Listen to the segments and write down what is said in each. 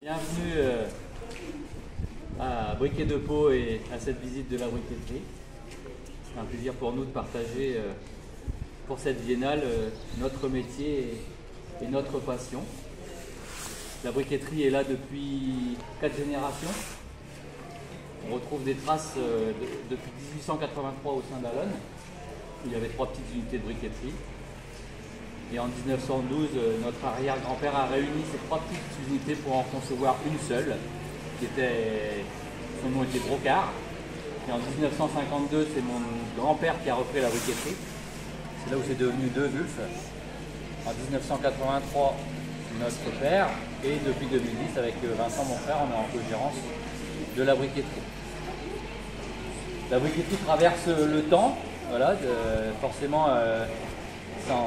Bienvenue à Briquet de Pau et à cette visite de la briqueterie. C'est un plaisir pour nous de partager pour cette biennale notre métier et notre passion. La briqueterie est là depuis 4 générations. On retrouve des traces depuis 1883 au sein d'Allonne, où il y avait 3 petites unités de briqueterie. Et en 1912, notre arrière-grand-père a réuni ces 3 petites unités pour en concevoir une seule, son nom était Brocard. Et en 1952, c'est mon grand-père qui a repris la briqueterie. C'est là où c'est devenu 2 Wulf. En 1983, notre père. Et depuis 2010, avec Vincent, mon frère, on est en co-gérance de la briqueterie. La briqueterie traverse le temps, voilà, forcément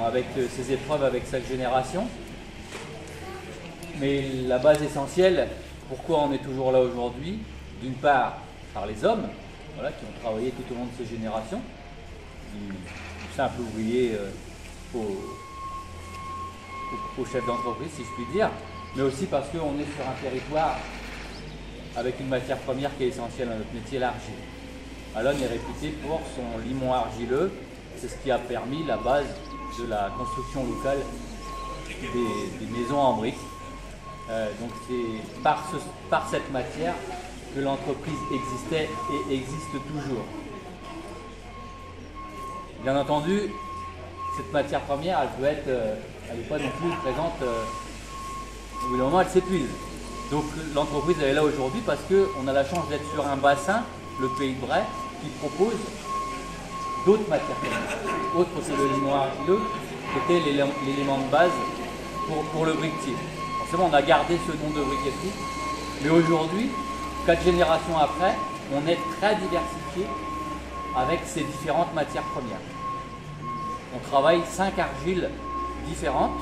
avec ses épreuves avec chaque génération. Mais la base essentielle, pourquoi on est toujours là aujourd'hui, d'une part par les hommes, voilà, qui ont travaillé tout au long de ces générations, du simple ouvrier au chef d'entreprise, si je puis dire, mais aussi parce qu'on est sur un territoire avec une matière première qui est essentielle à notre métier, l'argile. Allonne est réputé pour son limon argileux, c'est ce qui a permis la base de la construction locale des maisons en briques. Donc c'est par cette matière que l'entreprise existait et existe toujours. Bien entendu, cette matière première, elle n'est pas non plus présente, au bout d'un moment elle s'épuise. Donc l'entreprise elle est là aujourd'hui parce qu'on a la chance d'être sur un bassin, le Pays de Bray, qui propose d'autres matières premières, autres que le limon argileux, qui était l'élément de base pour le briquetier. Forcément, on a gardé ce nom de briqueterie, mais aujourd'hui, 4 générations après, on est très diversifié avec ces différentes matières premières. On travaille 5 argiles différentes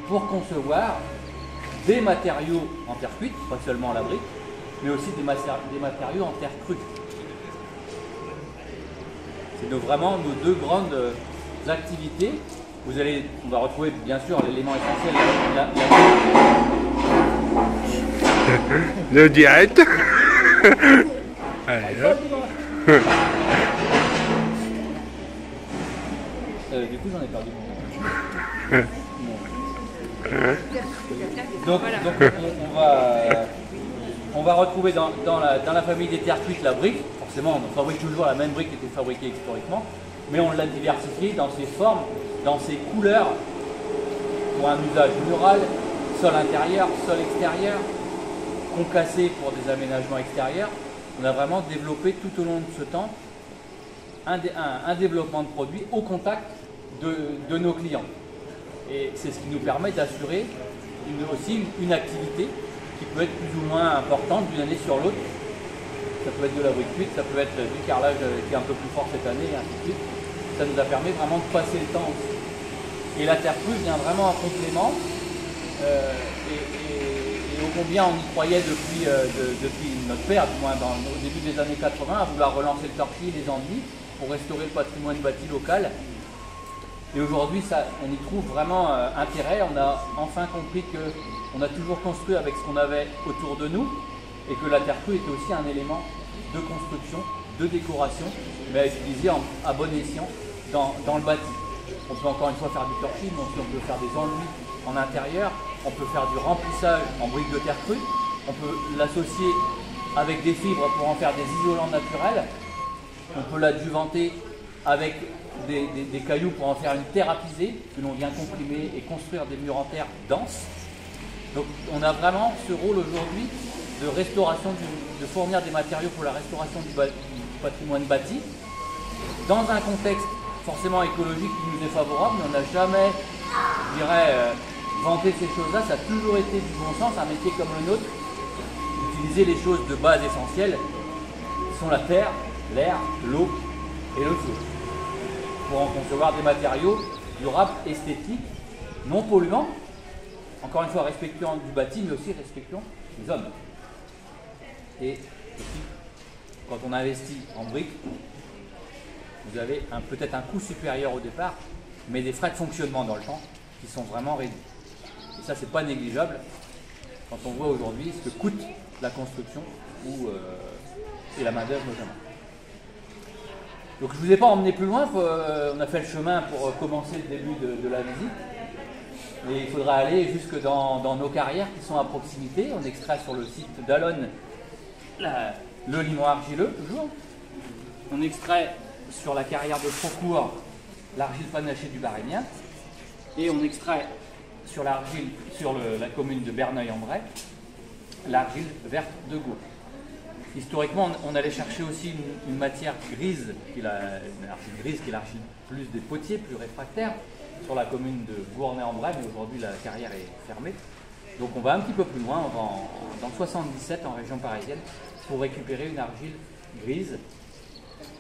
pour concevoir des matériaux en terre cuite, pas seulement la brique, mais aussi des matériaux en terre crue. C'est vraiment nos 2 grandes activités. On va retrouver bien sûr l'élément essentiel, le direct. Du coup, j'en ai perdu mon... Donc on va retrouver dans la famille des terres cuites la brique. Forcément, on fabrique toujours la même brique qui était fabriquée historiquement, mais on l'a diversifiée dans ses formes, dans ses couleurs, pour un usage mural, sol intérieur, sol extérieur, concassé pour des aménagements extérieurs. On a vraiment développé tout au long de ce temps un développement de produits au contact de nos clients. Et c'est ce qui nous permet d'assurer aussi une activité qui peut être plus ou moins importante d'une année sur l'autre. Ça peut être de la brique cuite, ça peut être du carrelage qui est un peu plus fort cette année, et ainsi de suite. Ça nous a permis vraiment de passer le temps aussi. Et la terre crue vient vraiment en complément. Et ô combien on y croyait depuis notre père, du moins au début des années 80, à vouloir relancer le torpille, les enduits, pour restaurer le patrimoine bâti local. Et aujourd'hui, on y trouve vraiment intérêt. On a enfin compris qu'on a toujours construit avec ce qu'on avait autour de nous et que la terre crue était aussi un élément de construction, de décoration, mais à utiliser à bon escient dans le bâti. On peut encore une fois faire du torchis, mais on peut faire des enduits en intérieur, on peut faire du remplissage en briques de terre crue, on peut l'associer avec des fibres pour en faire des isolants naturels, on peut l'adjuventer avec des cailloux pour en faire une terre apisée que l'on vient comprimer et construire des murs en terre denses. Donc on a vraiment ce rôle aujourd'hui de restauration, de fournir des matériaux pour la restauration du patrimoine bâti dans un contexte forcément écologique qui nous est favorable, mais on n'a jamais, je dirais, vanté ces choses-là. Ça a toujours été du bon sens, un métier comme le nôtre, d'utiliser les choses de base essentielles qui sont la terre, l'air, l'eau et le feu, pour en concevoir des matériaux durables, esthétiques, non polluants, encore une fois respectuant du bâti, mais aussi respectuant les hommes. Et aussi, quand on investit en briques, vous avez peut-être un coût supérieur au départ, mais des frais de fonctionnement dans le temps qui sont vraiment réduits. Et ça, c'est pas négligeable. quand on voit aujourd'hui ce que coûte la construction et la main-d'œuvre notamment. Donc je ne vous ai pas emmené plus loin, on a fait le chemin pour commencer le début de la visite. Et il faudra aller jusque dans nos carrières qui sont à proximité. On extrait sur le site d'Allonnes le limon argileux, toujours. On extrait sur la carrière de Faucourt l'argile panachée du Barémien. Et on extrait sur la commune de Berneuil-en-Bray l'argile verte de Gaux. Historiquement, on allait chercher aussi une matière grise, qui est l'argile plus des potiers, plus réfractaire, sur la commune de Gournay-en-Bray, mais aujourd'hui la carrière est fermée. Donc on va un petit peu plus loin, on va dans le 77 en région parisienne, pour récupérer une argile grise,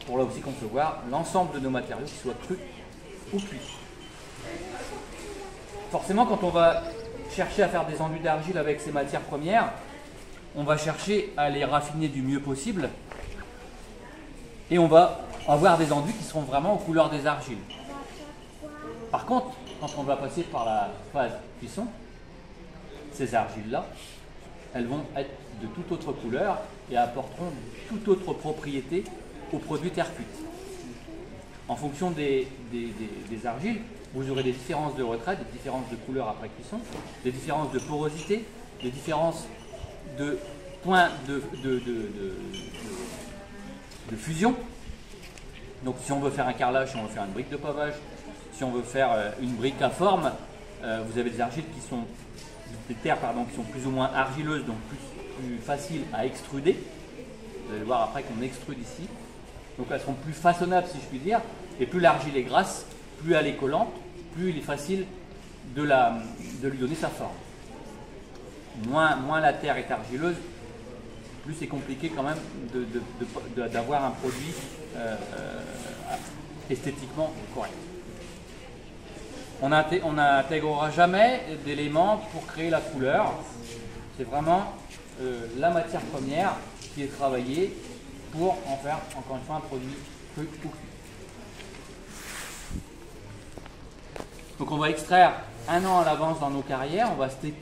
pour là aussi concevoir l'ensemble de nos matériaux, qu'ils soient crus ou cuits. Forcément, quand on va chercher à faire des enduits d'argile avec ces matières premières, on va chercher à les raffiner du mieux possible et on va avoir des enduits qui seront vraiment aux couleurs des argiles. Par contre, quand on va passer par la phase cuisson, ces argiles-là, elles vont être de toute autre couleur et apporteront toute autre propriété aux produits terre cuite. En fonction des argiles, vous aurez des différences de retrait, des différences de couleur après cuisson, des différences de porosité, des différences de points de fusion. Donc si on veut faire un carrelage, si on veut faire une brique de pavage, si on veut faire une brique à forme, vous avez des argiles qui sont, des terres qui sont plus ou moins argileuses, donc plus faciles à extruder. Vous allez voir après qu'on extrude ici. Donc elles seront plus façonnables si je puis dire, et plus l'argile est grasse, plus elle est collante, plus il est facile de lui donner sa forme. Moins la terre est argileuse, plus c'est compliqué quand même d'avoir un produit esthétiquement correct. On n'intégrera jamais d'éléments pour créer la couleur. C'est vraiment la matière première qui est travaillée pour en faire, encore une fois, un produit cru ou cuit. Donc on va extraire un an à l'avance dans nos carrières,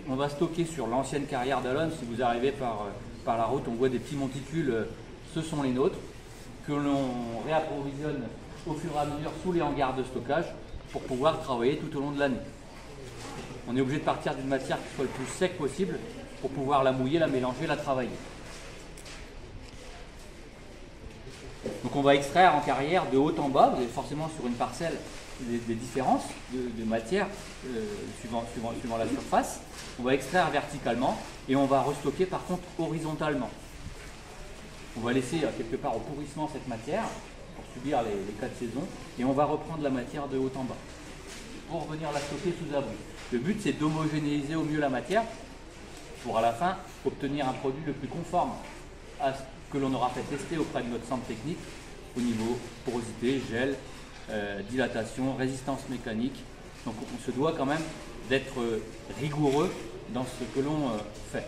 on va stocker sur l'ancienne carrière d'Allonnes. Si vous arrivez par la route, on voit des petits monticules, ce sont les nôtres, que l'on réapprovisionne au fur et à mesure sous les hangars de stockage pour pouvoir travailler tout au long de l'année. On est obligé de partir d'une matière qui soit le plus sec possible pour pouvoir la mouiller, la mélanger, la travailler. Donc on va extraire en carrière de haut en bas, vous avez forcément sur une parcelle des différences de matière suivant la surface. On va extraire verticalement et on va restocker par contre horizontalement. On va laisser quelque part au pourrissement cette matière pour subir les 4 saisons et on va reprendre la matière de haut en bas pour venir la stocker sous abri. Le but c'est d'homogénéiser au mieux la matière pour à la fin obtenir un produit le plus conforme à ce que l'on aura fait tester auprès de notre centre technique au niveau porosité, gel, dilatation, résistance mécanique. Donc on se doit quand même d'être rigoureux dans ce que l'on fait.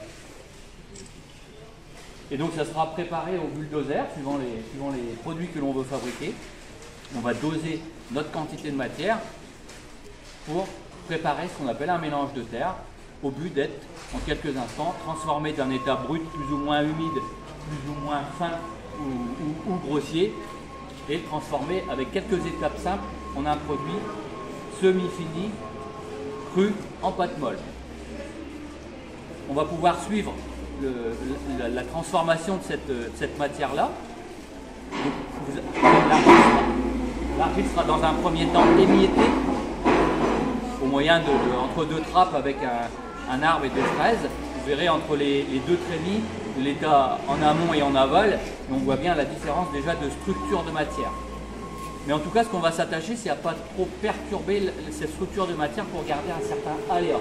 Et donc ça sera préparé au bulldozer suivant les produits que l'on veut fabriquer. On va doser notre quantité de matière pour préparer ce qu'on appelle un mélange de terre au but d'être en quelques instants transformé d'un état brut plus ou moins humide, plus ou moins fin ou grossier et transformé avec quelques étapes simples en un produit semi-fini, cru, en pâte molle. On va pouvoir suivre la transformation de cette matière-là. L'argile sera dans un premier temps émiettée au moyen entre deux trappes avec un arbre et deux fraises. Vous verrez entre les deux trémies l'état en amont et en aval, et on voit bien la différence déjà de structure de matière. Mais en tout cas, ce qu'on va s'attacher, c'est à ne pas trop perturber cette structure de matière pour garder un certain aléa.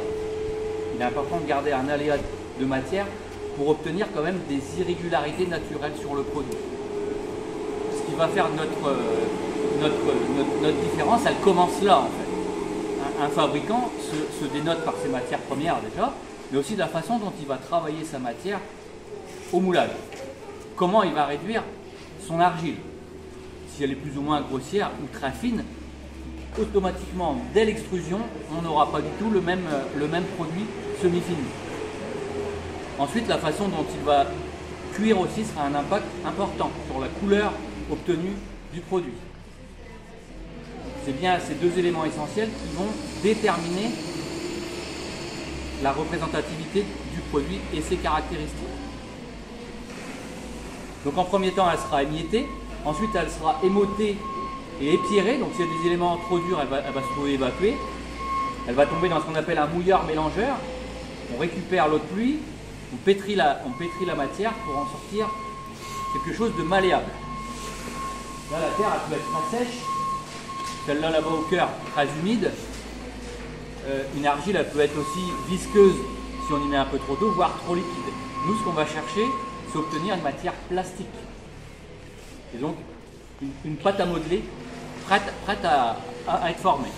Il est important de garder un aléa de matière pour obtenir quand même des irrégularités naturelles sur le produit. Ce qui va faire notre différence, elle commence là en fait. Un fabricant se dénote par ses matières premières déjà, mais aussi de la façon dont il va travailler sa matière au moulage. Comment il va réduire son argile. Si elle est plus ou moins grossière ou très fine, automatiquement, dès l'extrusion, on n'aura pas du tout le même produit semi-fini. Ensuite, la façon dont il va cuire aussi sera un impact important sur la couleur obtenue du produit. C'est bien ces deux éléments essentiels qui vont déterminer la représentativité du produit et ses caractéristiques. Donc en premier temps, elle sera émiettée, ensuite elle sera émotée et épierrée, donc s'il y a des éléments trop durs, elle va se trouver évacuée. Elle va tomber dans ce qu'on appelle un mouilleur-mélangeur. On récupère l'eau de pluie, on pétrit la matière pour en sortir quelque chose de malléable. Là, la terre, elle peut être très sèche, celle-là, là-bas au cœur, très humide. Une argile, elle peut être aussi visqueuse si on y met un peu trop d'eau, voire trop liquide. Nous, ce qu'on va chercher, c'est obtenir une matière plastique. Et donc, une pâte à modeler prête à être formée.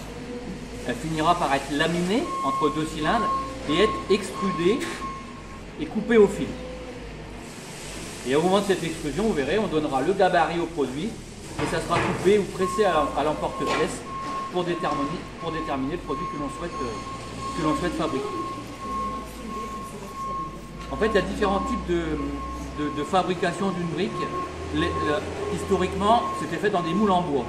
Elle finira par être laminée entre deux cylindres et être extrudée et coupée au fil. Et au moment de cette extrusion, vous verrez, on donnera le gabarit au produit et ça sera coupé ou pressé à l'emporte-pièce pour déterminer le produit que l'on souhaite fabriquer. En fait, il y a différents types de fabrication d'une brique. Historiquement, c'était fait dans des moules en bois.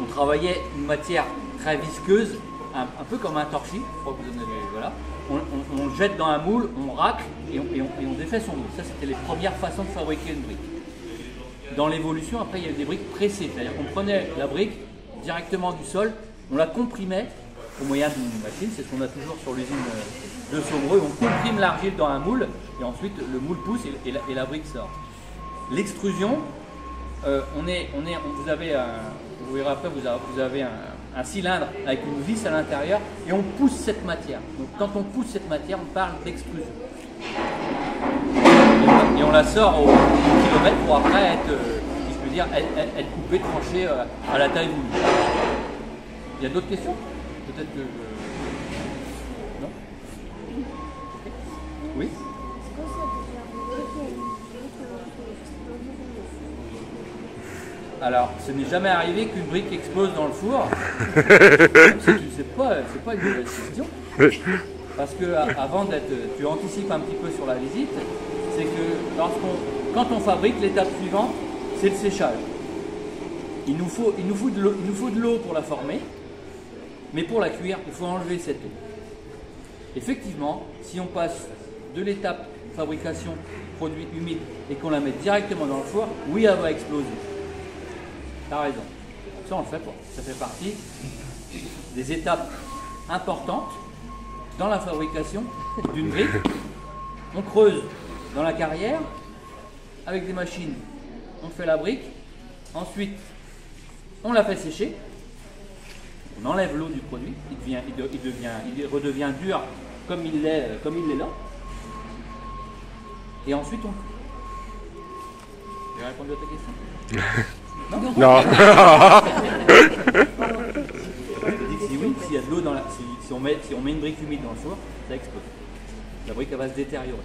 On travaillait une matière très visqueuse, un peu comme un torchis. Je crois que vous en avez, voilà. On le jette dans un moule, on racle et on défait son moule. Ça, c'était les premières façons de fabriquer une brique. Dans l'évolution, après, il y a eu des briques pressées. C'est-à-dire qu'on prenait la brique directement du sol, on la comprimait au moyen d'une machine. C'est ce qu'on a toujours sur l'usine de Saumureux. On comprime l'argile dans un moule et ensuite le moule pousse et la brique sort. L'extrusion, vous verrez après, vous avez un cylindre avec une vis à l'intérieur et on pousse cette matière. Donc quand on pousse cette matière, on parle d'extrusion. Et on la sort au kilomètre pour après être, si je peux dire, être coupée, tranchée à la taille voulue. Il y a d'autres questions? Peut-être que... Non? Oui? Alors, ce n'est jamais arrivé qu'une brique explose dans le four. C'est pas une mauvaise question. Parce que avant tu anticipes un petit peu sur la visite, c'est que quand on fabrique, l'étape suivante, c'est le séchage. Il nous faut de l'eau pour la former, mais pour la cuire, il faut enlever cette eau. Effectivement, si on passe de l'étape fabrication produit humide et qu'on la met directement dans le four, oui, elle va exploser. T'as raison. Ça, on le fait pas. Ça fait partie des étapes importantes dans la fabrication d'une brique. On creuse dans la carrière avec des machines. On fait la brique. Ensuite, on la fait sécher. On enlève l'eau du produit. Il redevient dur comme il l'est là. Et ensuite, on cuit. J'ai répondu à ta question? Non. Je te dis que si oui, s'il y a de l'eau dans si on met une brique humide dans le four, ça explose. La brique, elle va se détériorer.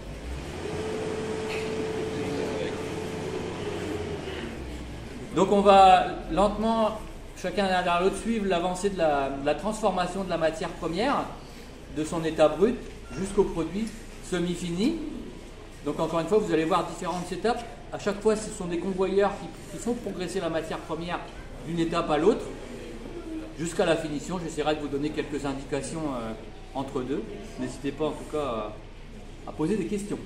Donc on va lentement, chacun derrière l'autre, suivre l'avancée de la transformation de la matière première, de son état brut jusqu'au produit semi-fini. Donc encore une fois, vous allez voir différentes étapes. À chaque fois, ce sont des convoyeurs qui font progresser la matière première d'une étape à l'autre jusqu'à la finition. J'essaierai de vous donner quelques indications entre deux. N'hésitez pas en tout cas à poser des questions.